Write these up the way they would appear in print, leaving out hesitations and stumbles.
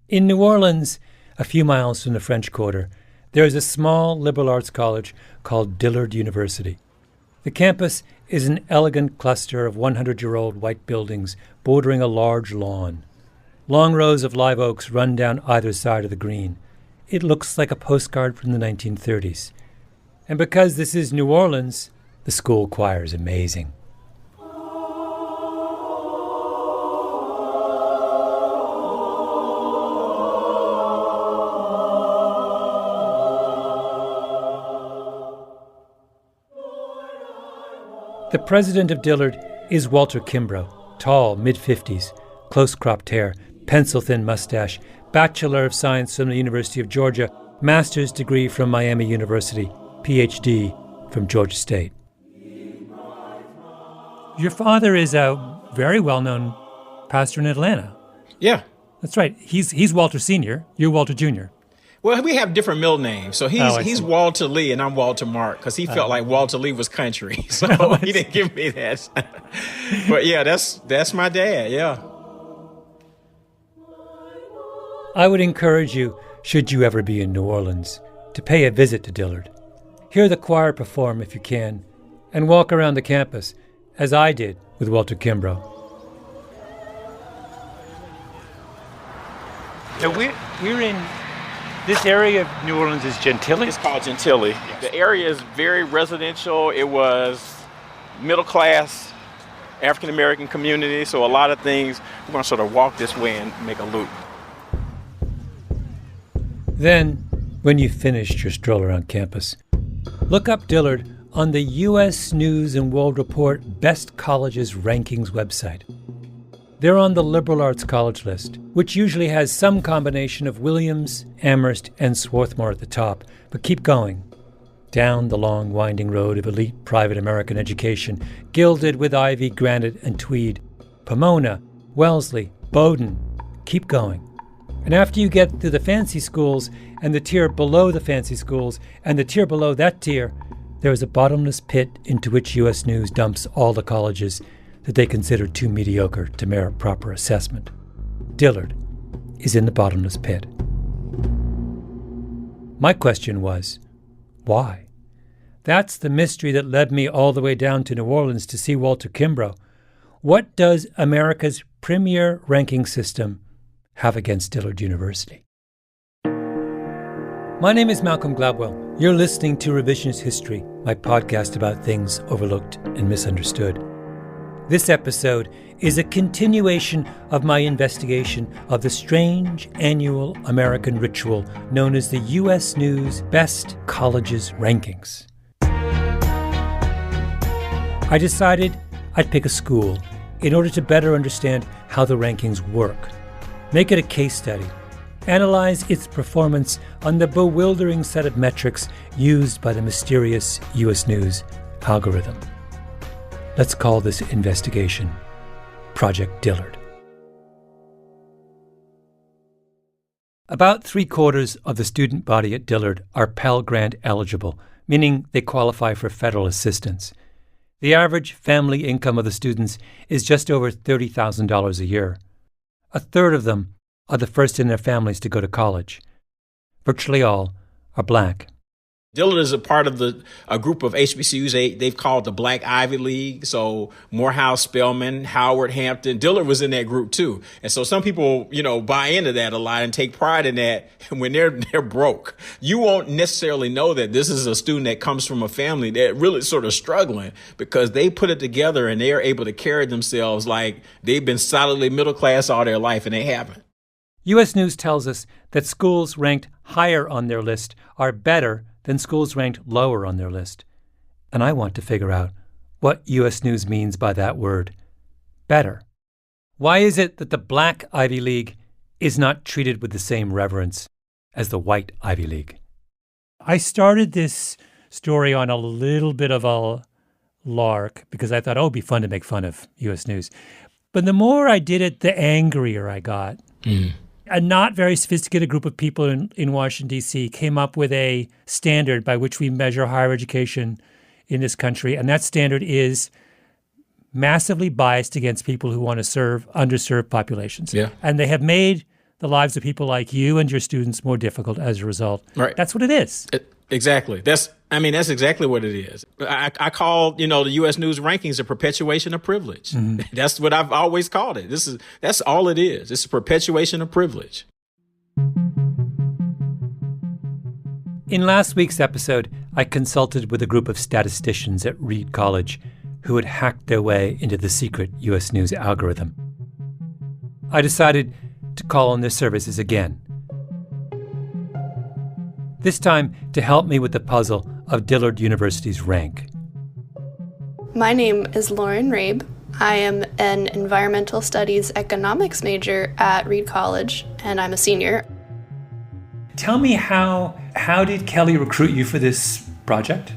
In New Orleans, a few miles from the French Quarter, there is a small liberal arts college called Dillard University. The campus is an elegant cluster of 100-year-old white buildings bordering a large lawn. Long rows of live oaks run down either side of the green. It looks like a postcard from the 1930s. And because this is New Orleans, the school choir is amazing. The president of Dillard is Walter Kimbrough, tall, mid-50s, close-cropped hair, pencil-thin mustache, Bachelor of Science from the University of Georgia, master's degree from Miami University, Ph.D. from Georgia State. Your father is a very well-known pastor in Atlanta. Yeah. That's right. He's Walter Sr., you're Walter Jr. Well, we have different middle names. So he's Walter Lee and I'm Walter Mark because he felt like Walter Lee was country. So he didn't give me that. But yeah, that's my dad, yeah. I would encourage you, should you ever be in New Orleans, to pay a visit to Dillard. Hear the choir perform if you can, and walk around the campus, as I did with Walter Kimbrough. Now we're in this area of New Orleans is Gentilly? It's called Gentilly. The area is very residential. It was middle class, African American community, so a lot of things, we're going to sort of walk this way and make a loop. Then, when you've finished your stroll around campus, look up Dillard on the U.S. News and World Report Best Colleges Rankings website. They're on the liberal arts college list, which usually has some combination of Williams, Amherst, and Swarthmore at the top. But keep going. Down the long, winding road of elite private American education, gilded with ivy, granite, and tweed. Pomona, Wellesley, Bowdoin. Keep going. And after you get to the fancy schools and the tier below the fancy schools and the tier below that tier, there is a bottomless pit into which U.S. News dumps all the colleges that they consider too mediocre to merit proper assessment. Dillard is in the bottomless pit. My question was, why? That's the mystery that led me all the way down to New Orleans to see Walter Kimbrough. What does America's premier ranking system have against Dillard University? My name is Malcolm Gladwell. You're listening to Revisionist History, my podcast about things overlooked and misunderstood. This episode is a continuation of my investigation of the strange annual American ritual known as the U.S. News Best Colleges Rankings. I decided I'd pick a school in order to better understand how the rankings work, make it a case study, analyze its performance on the bewildering set of metrics used by the mysterious U.S. News algorithm. Let's call this investigation Project Dillard. About 3/4 of the student body at Dillard are Pell Grant eligible, meaning they qualify for federal assistance. The average family income of the students is just over $30,000 a year. A third of them are the first in their families to go to college. Virtually all are black. Dillard is a part of a group of HBCUs they've called the Black Ivy League. So Morehouse, Spelman, Howard, Hampton, Dillard was in that group too. And so some people, buy into that a lot and take pride in that. And when they're broke, you won't necessarily know that this is a student that comes from a family that really sort of struggling because they put it together and they're able to carry themselves like they've been solidly middle class all their life and they haven't. U.S. News tells us that schools ranked higher on their list are better than schools ranked lower on their list. And I want to figure out what U.S. News means by that word, better. Why is it that the Black Ivy League is not treated with the same reverence as the White Ivy League? I started this story on a little bit of a lark because I thought, it'd be fun to make fun of U.S. News. But the more I did it, the angrier I got. A not very sophisticated group of people in Washington, D.C. came up with a standard by which we measure higher education in this country. And that standard is massively biased against people who want to serve underserved populations. Yeah. And they have made the lives of people like you and your students more difficult as a result. Right. That's what it is. Exactly. That's exactly what it is. I call, the U.S. News rankings a perpetuation of privilege. Mm-hmm. That's what I've always called it. That's all it is. It's a perpetuation of privilege. In last week's episode, I consulted with a group of statisticians at Reed College who had hacked their way into the secret U.S. News algorithm. I decided to call on their services again. This time to help me with the puzzle of Dillard University's rank. My name is Lauren Rabe. I am an environmental studies economics major at Reed College, and I'm a senior. Tell me how did Kelly recruit you for this project?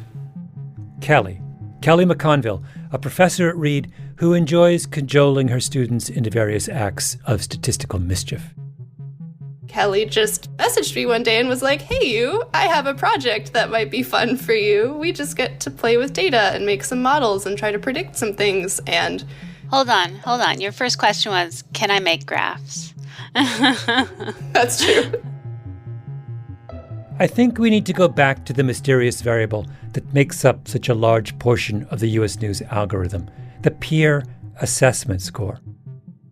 Kelly McConville, a professor at Reed who enjoys cajoling her students into various acts of statistical mischief. Kelly just messaged me one day and was like, "Hey you, I have a project that might be fun for you. We just get to play with data and make some models and try to predict some things." And Hold on. Your first question was, can I make graphs? That's true. I think we need to go back to the mysterious variable that makes up such a large portion of the U.S. News algorithm, the peer assessment score.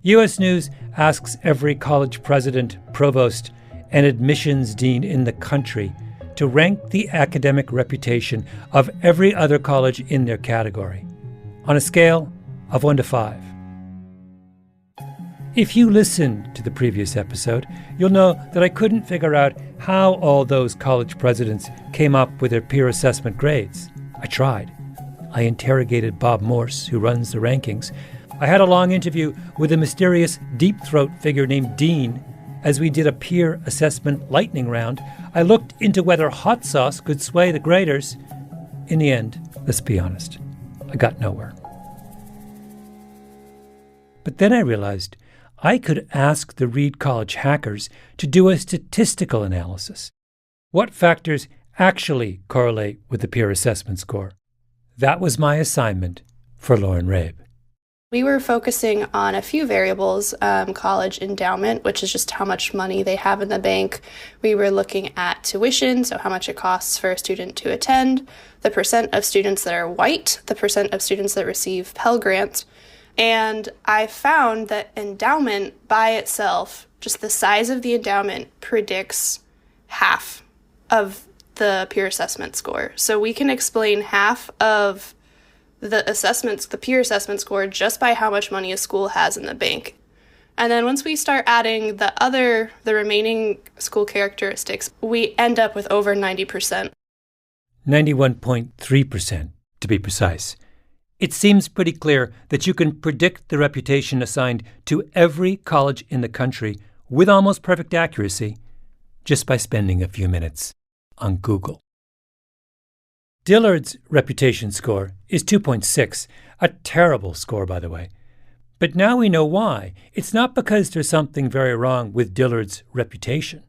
U.S. News asks every college president, provost, and admissions dean in the country to rank the academic reputation of every other college in their category on a scale of 1 to 5. If you listened to the previous episode, you'll know that I couldn't figure out how all those college presidents came up with their peer assessment grades. I tried. I interrogated Bob Morse, who runs the rankings. I had a long interview with a mysterious deep-throat figure named Dean. As we did a peer assessment lightning round, I looked into whether hot sauce could sway the graders. In the end, let's be honest, I got nowhere. But then I realized I could ask the Reed College hackers to do a statistical analysis. What factors actually correlate with the peer assessment score? That was my assignment for Lauren Rabe. We were focusing on a few variables, college endowment, which is just how much money they have in the bank. We were looking at tuition, so how much it costs for a student to attend, the percent of students that are white, the percent of students that receive Pell Grants. And I found that endowment by itself, just the size of the endowment, predicts half of the peer assessment score. So we can explain half of the peer assessment score just by how much money a school has in the bank. And then once we start adding the remaining school characteristics, we end up with over 90%. 91.3% to be precise. It seems pretty clear that you can predict the reputation assigned to every college in the country with almost perfect accuracy just by spending a few minutes on Google. Dillard's reputation score is 2.6, a terrible score, by the way. But now we know why. It's not because there's something very wrong with Dillard's reputation.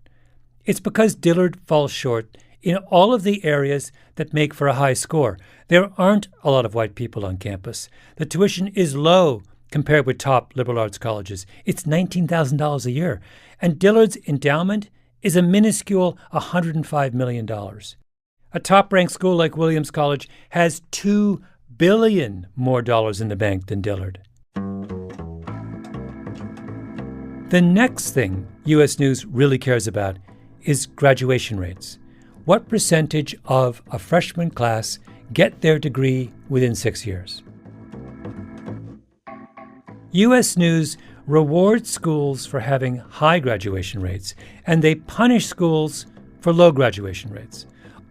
It's because Dillard falls short in all of the areas that make for a high score. There aren't a lot of white people on campus. The tuition is low compared with top liberal arts colleges. It's $19,000 a year. And Dillard's endowment is a minuscule $105 million. A top-ranked school like Williams College has $2 billion more dollars in the bank than Dillard. The next thing U.S. News really cares about is graduation rates. What percentage of a freshman class get their degree within 6 years? U.S. News rewards schools for having high graduation rates, and they punish schools for low graduation rates,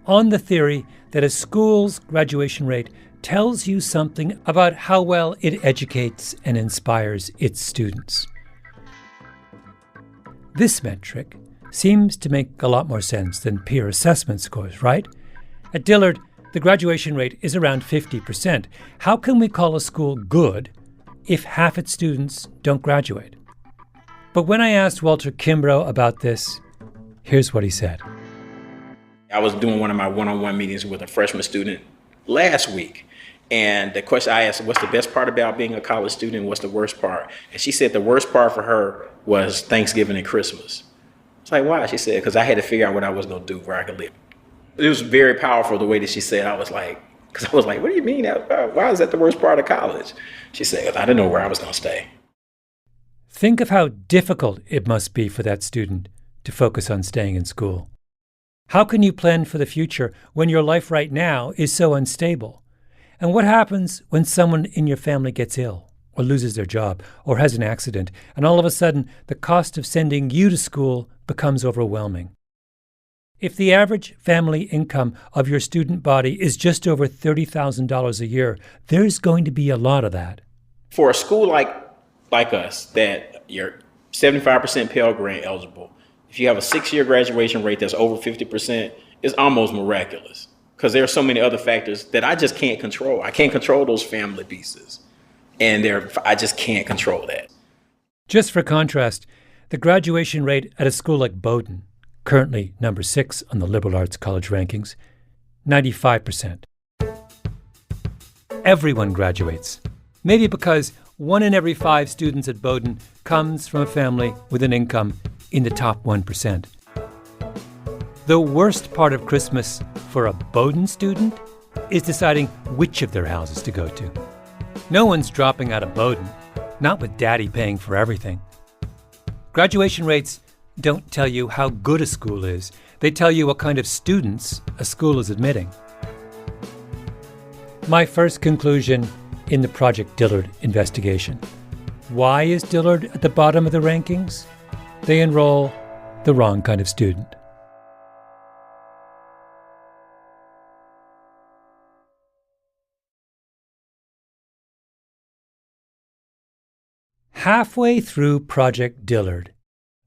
on the theory that a school's graduation rate tells you something about how well it educates and inspires its students. This metric seems to make a lot more sense than peer assessment scores, right? At Dillard, the graduation rate is around 50%. How can we call a school good if half its students don't graduate? But when I asked Walter Kimbrough about this, here's what he said. I was doing one of my one-on-one meetings with a freshman student last week, And the question I asked, what's the best part about being a college student? What's the worst part? And she said the worst part for her was Thanksgiving and Christmas. It's like, why? She said, because I had to figure out what I was going to do, where I could live. It was very powerful the way that she said. I was like, what do you mean? Why is that the worst part of college? She said, because I didn't know where I was going to stay. Think of how difficult it must be for that student to focus on staying in school. How can you plan for the future when your life right now is so unstable? And what happens when someone in your family gets ill or loses their job or has an accident, and all of a sudden the cost of sending you to school becomes overwhelming? If the average family income of your student body is just over $30,000 a year, there's going to be a lot of that. For a school like us, that you're 75% Pell Grant eligible, if you have a 6-year graduation rate that's over 50%, it's almost miraculous, because there are so many other factors that I just can't control. I can't control those family pieces, and I just can't control that. Just for contrast, the graduation rate at a school like Bowdoin, currently number 6 on the liberal arts college rankings, 95%. Everyone graduates, maybe because 1 in every 5 students at Bowdoin comes from a family with an income in the top 1%. The worst part of Christmas for a Bowdoin student is deciding which of their houses to go to. No one's dropping out of Bowdoin, not with daddy paying for everything. Graduation rates don't tell you how good a school is. They tell you what kind of students a school is admitting. My first conclusion in the Project Dillard investigation. Why is Dillard at the bottom of the rankings? They enroll the wrong kind of student. Halfway through Project Dillard,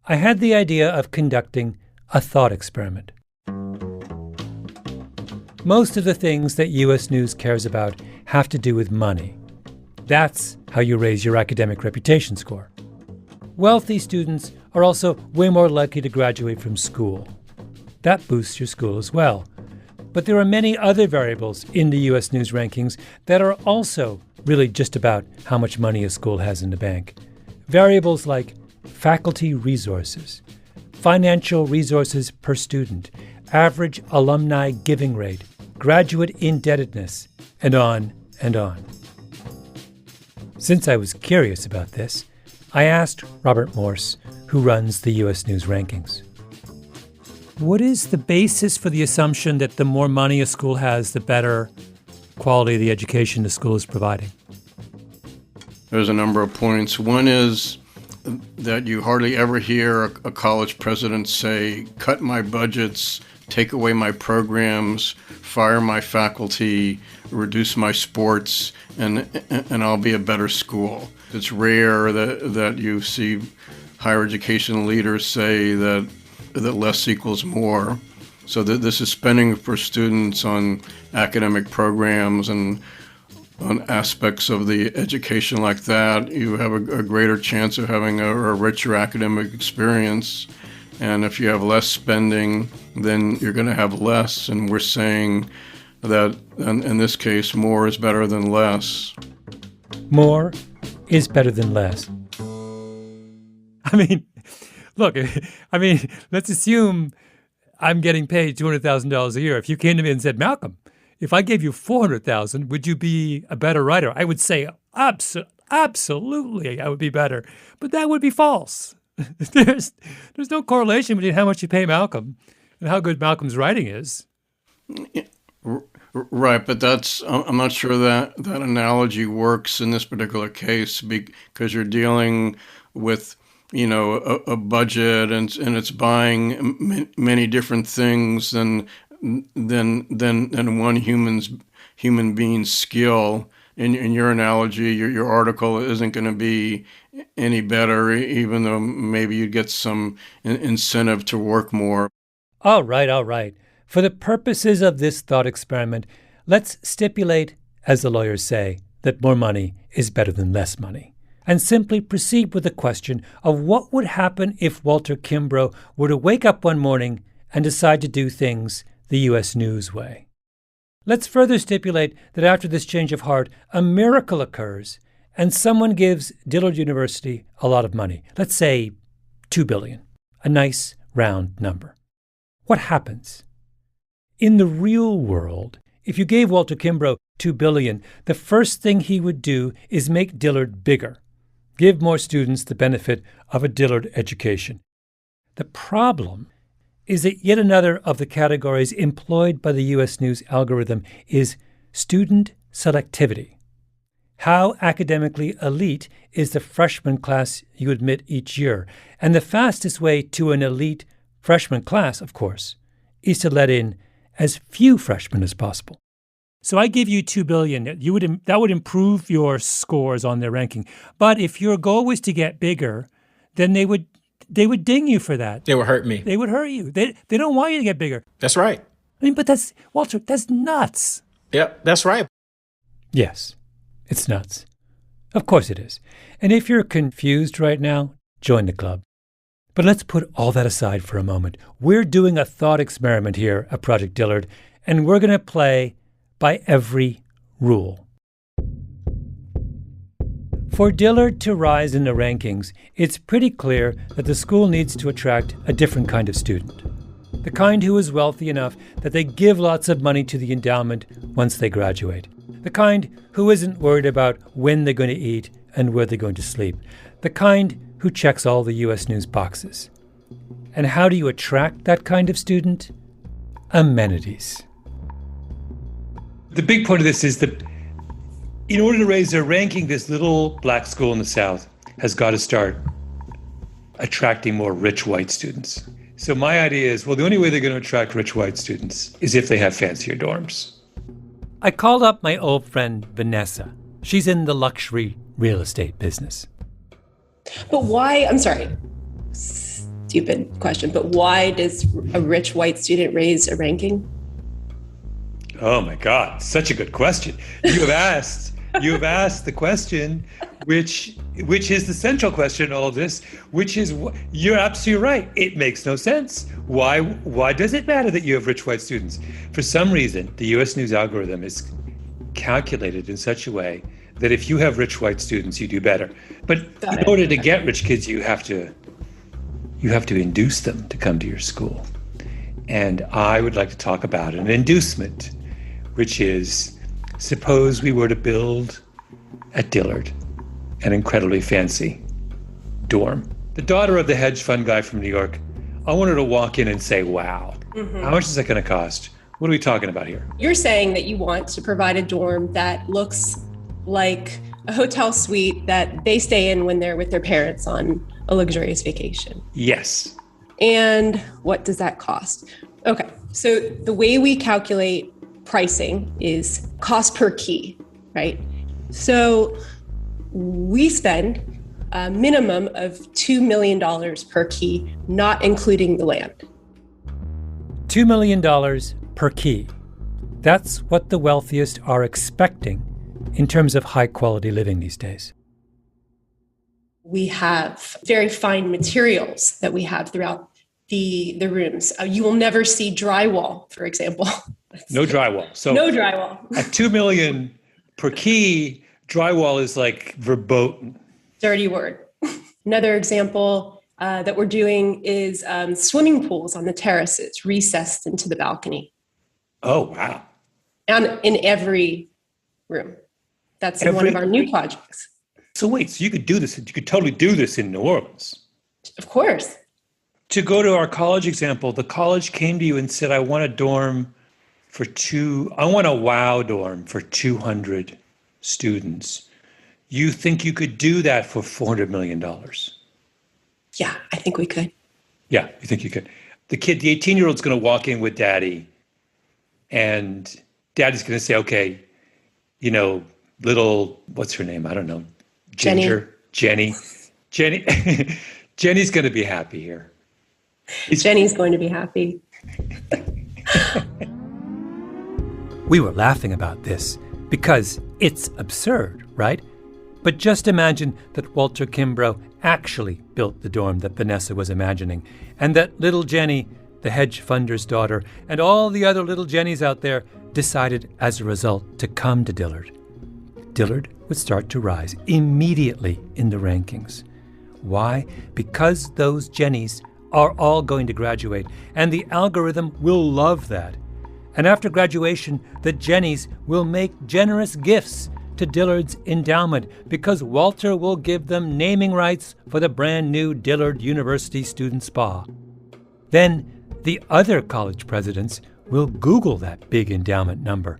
I had the idea of conducting a thought experiment. Most of the things that U.S. News cares about have to do with money. That's how you raise your academic reputation score. Wealthy students are also way more likely to graduate from school. That boosts your school as well. But there are many other variables in the U.S. News rankings that are also really just about how much money a school has in the bank. Variables like faculty resources, financial resources per student, average alumni giving rate, graduate indebtedness, and on and on. Since I was curious about this, I asked Robert Morse, who runs the U.S. News rankings. What is the basis for the assumption that the more money a school has, the better quality of the education the school is providing? There's a number of points. One is that you hardly ever hear a college president say, cut my budgets, take away my programs, fire my faculty, reduce my sports, and I'll be a better school. It's rare that you see higher education leaders say that less equals more. So this is spending for students on academic programs and on aspects of the education like that. You have a greater chance of having a richer academic experience. And if you have less spending, then you're going to have less. And we're saying that, in this case, more is better than less. More is better than less. Let's assume I'm getting paid $200,000 a year. If you came to me and said, Malcolm, if I gave you $400,000, would you be a better writer? I would say, absolutely, I would be better. But that would be false. There's no correlation between how much you pay Malcolm and how good Malcolm's writing is. Right, but I'm not sure that analogy works in this particular case, because you're dealing with a budget and it's buying many different things than one human being's skill. In your analogy, your article isn't going to be any better, even though maybe you get some incentive to work more. All right. For the purposes of this thought experiment, let's stipulate, as the lawyers say, that more money is better than less money, and simply proceed with the question of what would happen if Walter Kimbrough were to wake up one morning and decide to do things the U.S. News way. Let's further stipulate that after this change of heart, a miracle occurs and someone gives Dillard University a lot of money. Let's say $2 billion, a nice round number. What happens? In the real world, if you gave Walter Kimbrough $2 billion, the first thing he would do is make Dillard bigger, give more students the benefit of a Dillard education. The problem is that yet another of the categories employed by the U.S. News algorithm is student selectivity. How academically elite is the freshman class you admit each year? And the fastest way to an elite freshman class, of course, is to let in as few freshmen as possible. So I give you $2 billion. That would improve your scores on their ranking. But if your goal was to get bigger, then they would ding you for that. They would hurt me. They would hurt you. They don't want you to get bigger. That's right. I mean, but that's nuts. Yep, that's right. Yes, it's nuts. Of course it is. And if you're confused right now, join the club. But let's put all that aside for a moment. We're doing a thought experiment here at Project Dillard, and we're going to play by every rule. For Dillard to rise in the rankings, it's pretty clear that the school needs to attract a different kind of student. The kind who is wealthy enough that they give lots of money to the endowment once they graduate. The kind who isn't worried about when they're going to eat and where they're going to sleep. The kind who checks all the U.S. News boxes. And how do you attract that kind of student? Amenities. The big point of this is that in order to raise their ranking, this little black school in the South has got to start attracting more rich white students. So my idea is, well, the only way they're going to attract rich white students is if they have fancier dorms. I called up my old friend Vanessa. She's in the luxury real estate business. But why, I'm sorry, stupid question, but why does a rich white student raise a ranking? Oh my God, such a good question. You have asked the question, which is the central question in all of this, which is, you're absolutely right. It makes no sense. Why does it matter that you have rich white students? For some reason, the U.S. News algorithm is calculated in such a way that if you have rich white students, you do better. But in order to get rich kids, you have to induce them to come to your school. And I would like to talk about an inducement, which is, suppose we were to build at Dillard an incredibly fancy dorm. The daughter of the hedge fund guy from New York, I want her to walk in and say, wow, how much is that going to cost? What are we talking about here? You're saying that you want to provide a dorm that looks like a hotel suite that they stay in when they're with their parents on a luxurious vacation. Yes. And what does that cost? Okay, so the way we calculate pricing is cost per key, right? So we spend a minimum of $2 million per key, not including the land. $2 million per key. That's what the wealthiest are expecting in terms of high quality living these days. We have very fine materials that we have throughout the rooms. You will never see drywall, for example. No drywall. So no drywall. At $2 million per key, drywall is like verboten. Dirty word. Another example that we're doing is swimming pools on the terraces, recessed into the balcony. Oh, wow. And in every room. That's one of our new projects. So wait, so you could do this, you could totally do this in New Orleans. Of course. To go to our college example, the college came to you and said, I want a WOW dorm for 200 students. You think you could do that for $400 million? Yeah, I think we could. Yeah, you think you could. The 18-year-old's going to walk in with daddy, and daddy's going to say, okay, little, what's her name? I don't know. Ginger? Jenny. Jenny's going to be happy here. Jenny's going to be happy. We were laughing about this because it's absurd, right? But just imagine that Walter Kimbrough actually built the dorm that Vanessa was imagining, and that little Jenny the hedge funder's daughter, and all the other little Jennies out there decided as a result to come to Dillard. Dillard would start to rise immediately in the rankings. Why? Because those Jennies are all going to graduate, and the algorithm will love that. And after graduation, the Jennies will make generous gifts to Dillard's endowment because Walter will give them naming rights for the brand new Dillard University Student Spa. Then the other college presidents will Google that big endowment number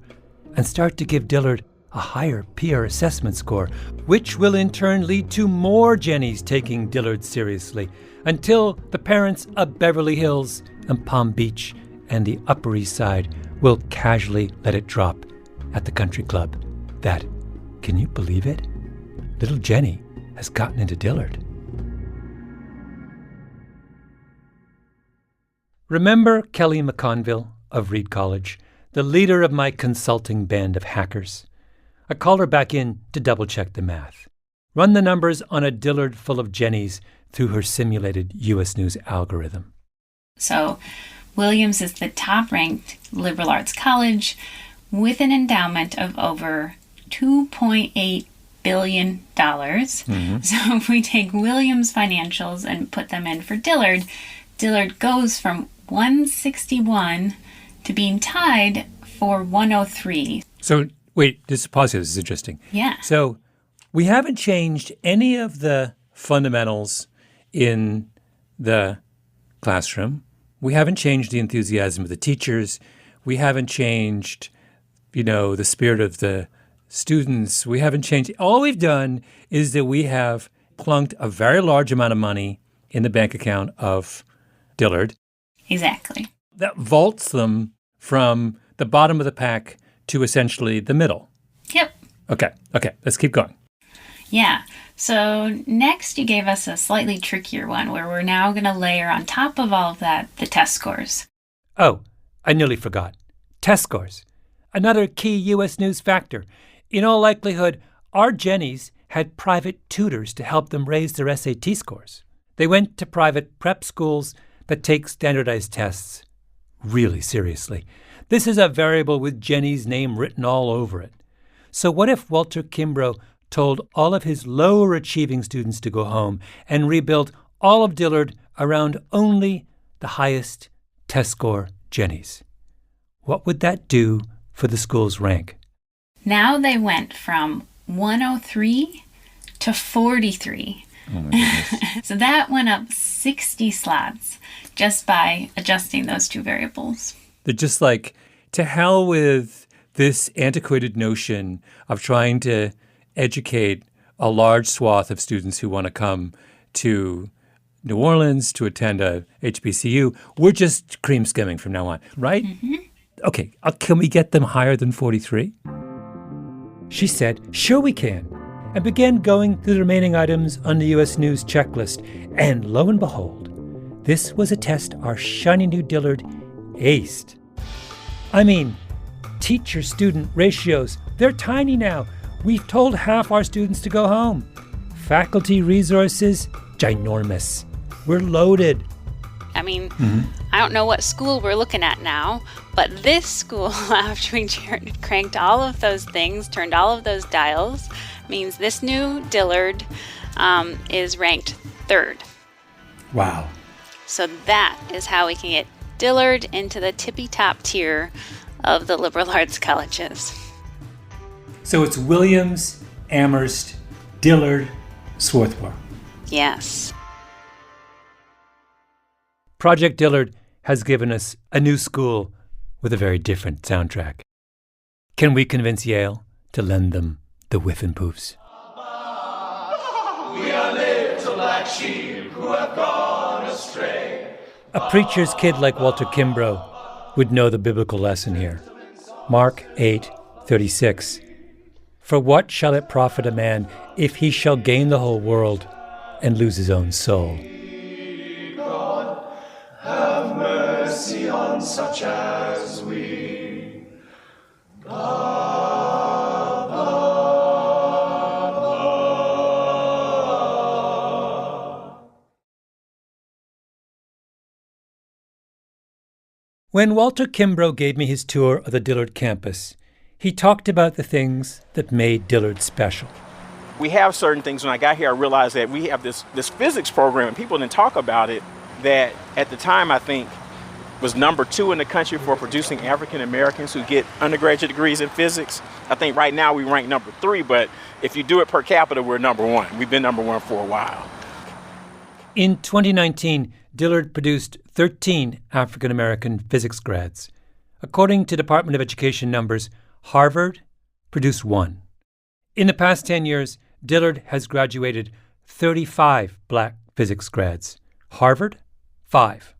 and start to give Dillard a higher peer assessment score, which will in turn lead to more Jennies taking Dillard seriously until the parents of Beverly Hills and Palm Beach and the Upper East Side will casually let it drop at the country club that, can you believe it? Little Jenny has gotten into Dillard. Remember Kelly McConville of Reed College, the leader of my consulting band of hackers? I called her back in to double-check the math. Run the numbers on a Dillard full of Jennies through her simulated U.S. News algorithm. So Williams is the top-ranked liberal arts college with an endowment of over $2.8 billion. Mm-hmm. So if we take Williams' financials and put them in for Dillard, Dillard goes from 161 to being tied for 103. So wait, just pause here. This is interesting. Yeah. So we haven't changed any of the fundamentals in the classroom. We haven't changed the enthusiasm of the teachers. We haven't changed, the spirit of the students. We haven't changed. All we've done is that we have plunked a very large amount of money in the bank account of Dillard. Exactly. That vaults them from the bottom of the pack to essentially the middle. Yep. Okay, let's keep going. Yeah. So next you gave us a slightly trickier one where we're now going to layer on top of all of that the test scores. Oh, I nearly forgot. Test scores. Another key U.S. News factor. In all likelihood, our Jennies had private tutors to help them raise their SAT scores. They went to private prep schools that take standardized tests really seriously. This is a variable with Jenny's name written all over it. So what if Walter Kimbrough told all of his lower achieving students to go home and rebuilt all of Dillard around only the highest test score Jennies? What would that do for the school's rank? Now they went from 103 to 43. Oh my goodness. So that went up 60 slots just by adjusting those two variables. They're just like, to hell with this antiquated notion of trying to educate a large swath of students who want to come to New Orleans to attend a HBCU. We're just cream skimming from now on, right? Mm-hmm. Okay, can we get them higher than 43? She said, sure we can, and began going through the remaining items on the U.S. News checklist. And lo and behold, this was a test our shiny new Dillard aced. I mean, teacher-student ratios, they're tiny now. We've told half our students to go home. Faculty resources, ginormous. We're loaded. I mean, I don't know what school we're looking at now, but this school, after we cranked all of those things, turned all of those dials, means this new Dillard is ranked 3rd. Wow. So that is how we can get Dillard into the tippy-top tier of the liberal arts colleges. So it's Williams, Amherst, Dillard, Swarthmore. Yes. Project Dillard has given us a new school with a very different soundtrack. Can we convince Yale to lend them the whiff and poofs? We are little black sheep who have gone astray. A preacher's kid like Walter Kimbrough would know the biblical lesson here. Mark 8:36. For what shall it profit a man if he shall gain the whole world and lose his own soul? God, have mercy on such as we. When Walter Kimbrough gave me his tour of the Dillard campus, he talked about the things that made Dillard special. We have certain things. When I got here, I realized that we have this physics program, and people didn't talk about it, that at the time, I think, was number 2 in the country for producing African Americans who get undergraduate degrees in physics. I think right now we rank number 3, but if you do it per capita, we're number 1. We've been number 1 for a while. In 2019, Dillard produced 13 African American physics grads. According to Department of Education numbers, Harvard produced 1. In the past 10 years, Dillard has graduated 35 black physics grads. Harvard, 5.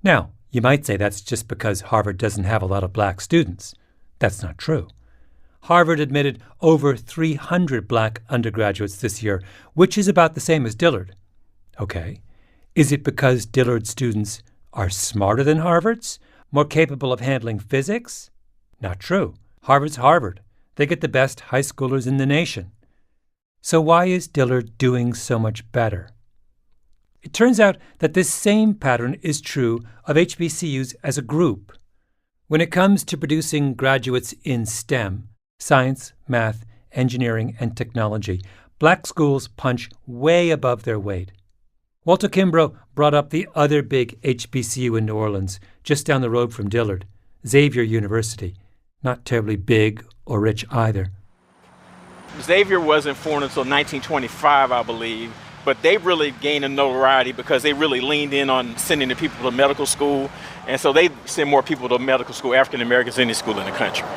Now, you might say that's just because Harvard doesn't have a lot of black students. That's not true. Harvard admitted over 300 black undergraduates this year, which is about the same as Dillard. Okay. Is it because Dillard students are smarter than Harvard's, more capable of handling physics? Not true. Harvard's Harvard. They get the best high schoolers in the nation. So why is Dillard doing so much better? It turns out that this same pattern is true of HBCUs as a group. When it comes to producing graduates in STEM, science, math, engineering, and technology, black schools punch way above their weight. Walter Kimbrough brought up the other big HBCU in New Orleans, just down the road from Dillard, Xavier University. Not terribly big or rich either. Xavier wasn't formed until 1925, I believe, but they really gained a notoriety because they really leaned in on sending the people to medical school, and so they send more people to medical school, African Americans, than any school in the country.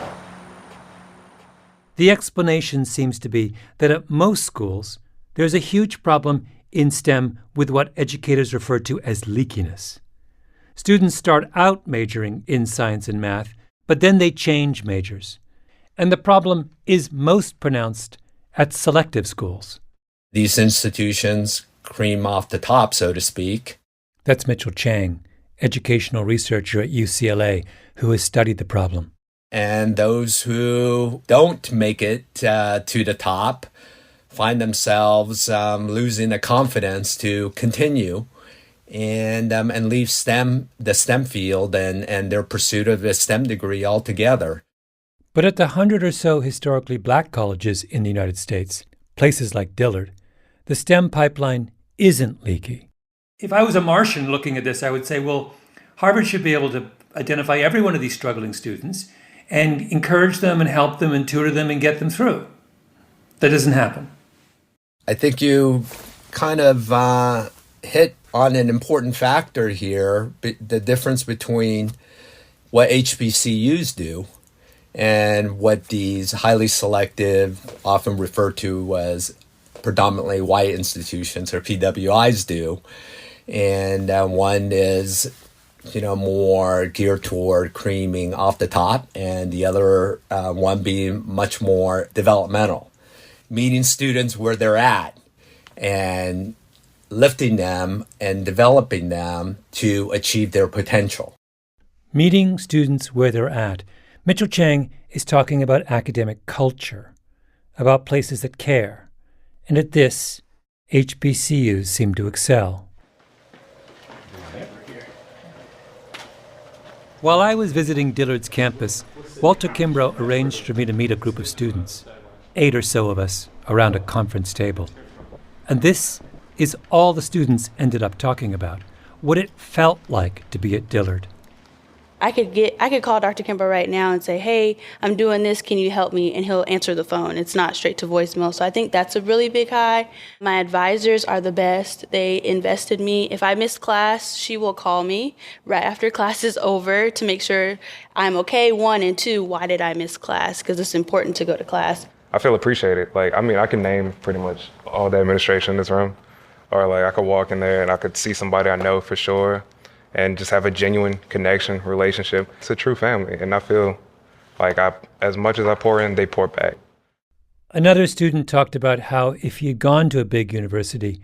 The explanation seems to be that at most schools, there's a huge problem in STEM with what educators refer to as leakiness. Students start out majoring in science and math, but then they change majors. And the problem is most pronounced at selective schools. These institutions cream off the top, so to speak. That's Mitchell Chang, educational researcher at UCLA, who has studied the problem. And those who don't make it to the top find themselves losing the confidence to continue and leave the STEM field and their pursuit of a STEM degree altogether. But at the 100 or so historically black colleges in the United States, places like Dillard, the STEM pipeline isn't leaky. If I was a Martian looking at this, I would say, well, Harvard should be able to identify every one of these struggling students and encourage them and help them and tutor them and get them through. That doesn't happen. I think you kind of hit on an important factor here, the difference between what HBCUs do and what these highly selective, often referred to as predominantly white institutions or PWIs do. And one is, more geared toward creaming off the top, and the other one being much more developmental, meeting students where they're at and lifting them and developing them to achieve their potential. Meeting students where they're at. Mitchell Chang is talking about academic culture, about places that care. And at this, HBCUs seem to excel. While I was visiting Dillard's campus, Walter Kimbrough arranged for me to meet a group of students, 8 or so of us, around a conference table. And this is all the students ended up talking about, what it felt like to be at Dillard. I could call Dr. Kimbrough right now and say, hey, I'm doing this, can you help me? And he'll answer the phone. It's not straight to voicemail. So I think that's a really big high. My advisors are the best. They invested me. If I miss class, she will call me right after class is over to make sure I'm okay, 1, and 2, why did I miss class? Because it's important to go to class. I feel appreciated. I can name pretty much all the administration in this room. Or I could walk in there and I could see somebody I know for sure and just have a genuine connection, relationship. It's a true family, and I feel like as much as I pour in, they pour back. Another student talked about how if he had gone to a big university,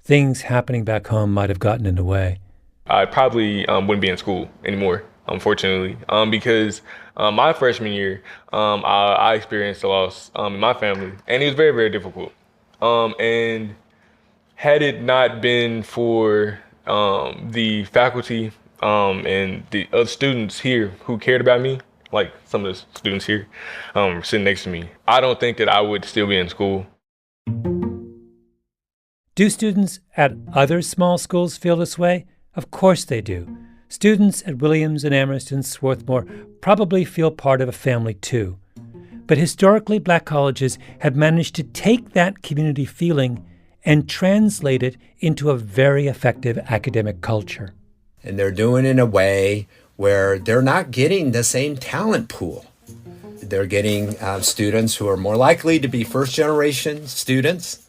things happening back home might have gotten in the way. I probably wouldn't be in school anymore, unfortunately, because my freshman year, I experienced a loss in my family, and it was very, very difficult. And had it not been for the faculty and the other students here who cared about me, like some of the students here sitting next to me, I don't think that I would still be in school. Do students at other small schools feel this way? Of course they do. Students at Williams and Amherst and Swarthmore probably feel part of a family too. But historically, black colleges have managed to take that community feeling and translate it into a very effective academic culture. And they're doing it in a way where they're not getting the same talent pool. They're getting students who are more likely to be first-generation students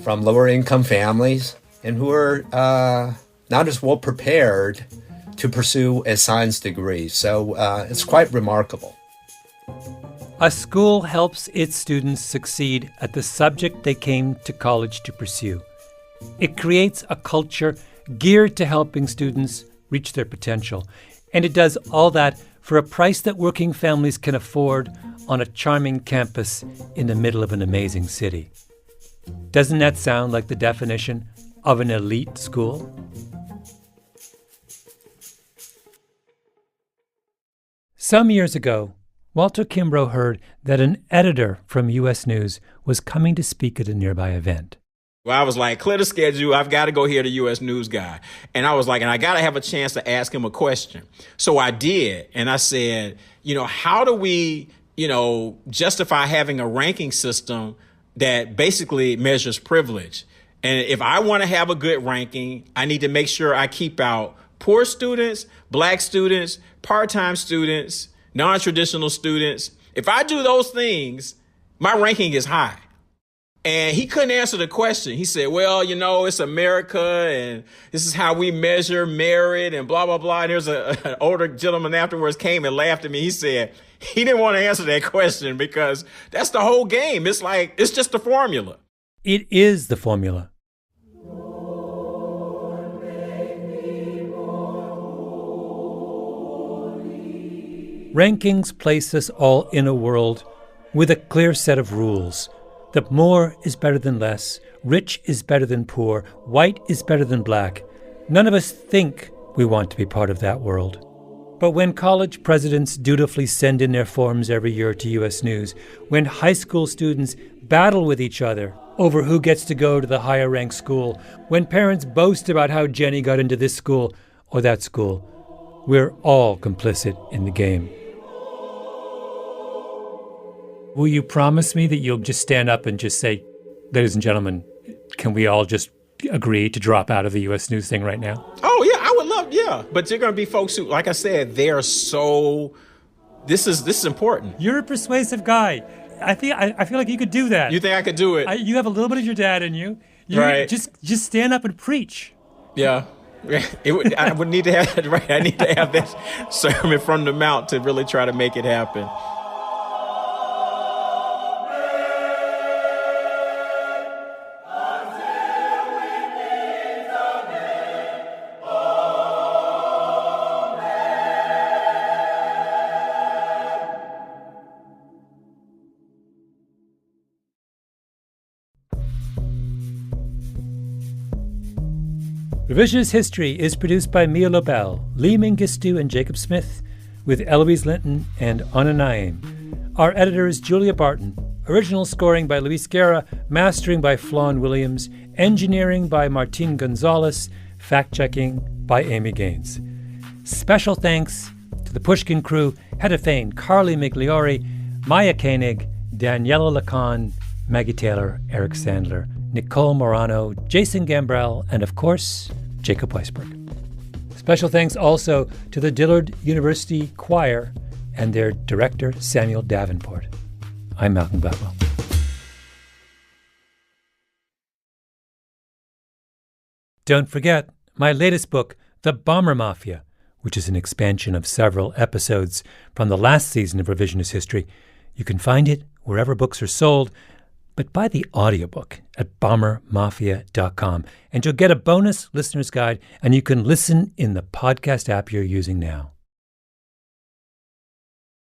from lower-income families and who are not as well prepared to pursue a science degree. So it's quite remarkable. A school helps its students succeed at the subject they came to college to pursue. It creates a culture geared to helping students reach their potential. And it does all that for a price that working families can afford on a charming campus in the middle of an amazing city. Doesn't that sound like the definition of an elite school? Some years ago, Walter Kimbrough heard that an editor from U.S. News was coming to speak at a nearby event. Well, I was like, clear the schedule. I've got to go hear the U.S. News guy. And I was like, and I got to have a chance to ask him a question. So I did. And I said, how do we, justify having a ranking system that basically measures privilege? And if I want to have a good ranking, I need to make sure I keep out poor students, black students, part-time students, non-traditional students. If I do those things, my ranking is high. And he couldn't answer the question. He said, well, it's America and this is how we measure merit and blah, blah, blah. And there's an older gentleman afterwards came and laughed at me. He said he didn't want to answer that question because that's the whole game. It's just a formula. It is the formula. Rankings place us all in a world with a clear set of rules. That more is better than less, rich is better than poor, white is better than black. None of us think we want to be part of that world. But when college presidents dutifully send in their forms every year to U.S. News, when high school students battle with each other over who gets to go to the higher-ranked school, when parents boast about how Jenny got into this school or that school, we're all complicit in the game. Will you promise me that you'll just stand up and just say, ladies and gentlemen, can we all just agree to drop out of the U.S. News thing right now? Oh, yeah, I would love, yeah. But there are going to be folks who, like I said, they are so, this is important. You're a persuasive guy. I feel like you could do that. You think I could do it? You have a little bit of your dad in you. Right. Just stand up and preach. Yeah. I would need to have that, right. I need to have that sermon from the mount to really try to make it happen. Revisionist History is produced by Mia Lobel, Lee Mengistu, and Jacob Smith, with Eloise Linton and Anna Naim. Our editor is Julia Barton. Original scoring by Luis Guerra, mastering by Flawn Williams, engineering by Martin Gonzalez, fact-checking by Amy Gaines. Special thanks to the Pushkin crew, Hedda Fain, Carly Migliori, Maya Koenig, Daniela Lacan, Maggie Taylor, Eric Sandler, Nicole Morano, Jason Gambrell, and of course, Jacob Weisberg. Special thanks also to the Dillard University Choir and their director, Samuel Davenport. I'm Malcolm Gladwell. Don't forget my latest book, The Bomber Mafia, which is an expansion of several episodes from the last season of Revisionist History. You can find it wherever books are sold, but buy the audiobook at bombermafia.com, and you'll get a bonus listener's guide, and you can listen in the podcast app you're using now.